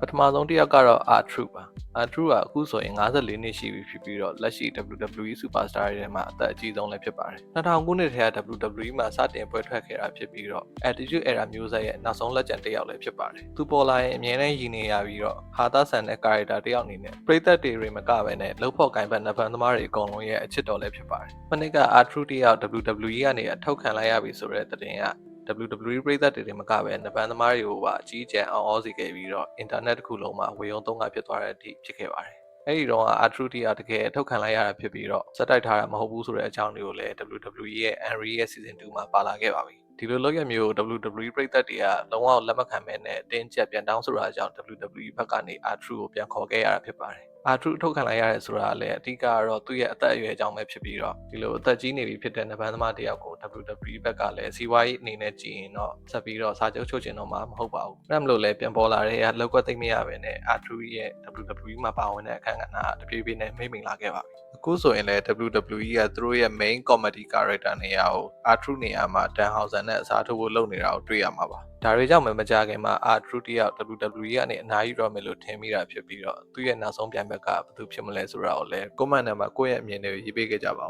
ပထမဆုံးတစ်ယောက်ကတော့ R-Truth ပါ R-Truth ကအခုဆိုရင်54နှစ်ရှိပြီဖြစ်ပြီးတော့လက်ရှိ WWE Superstar တွေထဲမှာအသက်အကြီးဆုံးလည်းဖြစ်ပါတယ်2000ခုနှစ်ထဲက WWE မှာစတင်ပွဲထွက်ခဲ့တာဖြစ်ပြီးတော့ Attitude Era မျိုးဆက်ရဲ့နောက်ဆုံးလက်ကျန်တစ်ယောက်လည်းဖြစ်ပါတယ်သူပေါ်လာရင်အမြဲတမ်းရည်နေရပြီးတော့ဟာသဆန်တဲ့ character တစ်ယောက်အနေနဲ့ပရိသတ်တွေမကပဲနဲ့လှုပ်ဖို့ကိုင်ပတ်နဖန်သမားတွေအကုန်လုံးရဲ့အချစ်တော်လည်းဖြစ်ပါတယ်မနစ်က R-Truth တစ်ယောက် WWE ကနေအထောက်ခံလိုက်ရပြီဆိုတဲ့သတင်းကWWE ပရိသတ်တွေမကပဲနဗန်သမားတွေကိုပါအကြီးအကျယ်အောင်ဩစီခဲ့ပြီးတော့ internet တစ်ခုလုံးမှာဝေယုံသုံးကဖြစ်သွားတဲ့အထိဖြစ်ခဲ့ပါတယ်။အဲဒီတော့ R-Truth ကတကယ်ထုတ်ခံလိုက်ရတာဖြစ်ပြီးတော့စက်တိုက်ထားတာမဟုတ်ဘူးဆိုတဲ့အကြောင်းတွေကိုလည်း WWE ရဲ့ Unreal ရဲ့ Season 2မှာပါလာခဲ့ပါပြီ။ဒီလိုလုပ်ရမျိုး WWE ပရိသတ်တွေကလုံးဝလက်မခံမဲနဲ့တင်းကျပ်ပြန်တောင်းဆိုတာကြောင့် WWE ဘက်ကနေ R-Truth ကိုပြန်ခေါ်ခဲ့ရတာဖြစ်ပါတယ်။ R-Truth ထုတ်ခံလိုက်ရတယ်ဆိုတာလည်းအဓိကကတော့သူ့ရဲ့အသက်အရွယ်အကြောင်းပဲဖြစ်ပြီးတော့ဒီလိုအသက်ကြီးနေပြီဖြစ်တဲ့နဗန်သမားတယောက်ကို WWE ဘက်ကလည်းစီးပွားရေးအနေနဲ့ကြည့်ရင်တော့ဆက်ပြီးတော့စာချုပ်ချုပ်ချင်တော့မှာမဟုတ်ပါဘူး။ဒါမှမဟုတ်လည်းပြန်ပေါ်လာတဲ့လောက်ကွက်သိမ့်မရပဲနဲ့ R-Truth ရဲ့ WWE မှာပါဝင်တဲ့အခမ်းကဏ္ဍတပြေးပြေးနဲ့မိမ့်မိန်လာခဲ့ပါပြီ။အခုဆိုရင်လည်း WWE ကသူတို့ရဲ့ main comedy character နေရာကို R-Truth နေရာမှာ Dan Housen နဲ့အစားထိုးဖို့လုပ်နေတာကိုတွေ့ရမှာပါ။ဒါတွေကြောင့်မကြခင်မှာ R-Truth တယောက် WWE ကနေအနားယူတော့မယ်လို့ထင်မိတာဖြစ်ပြီးတော့သူ့ရဲ့နောက်ဆုံးပြိုင်ဘက်ကဘယ်သူဖြစ်မလဲဆိုတာကိုလည်း comment ထဲမှာကိုယ့်ရဲ့အမြင်တွေကိုရေးပေးခဲ့ကြပါ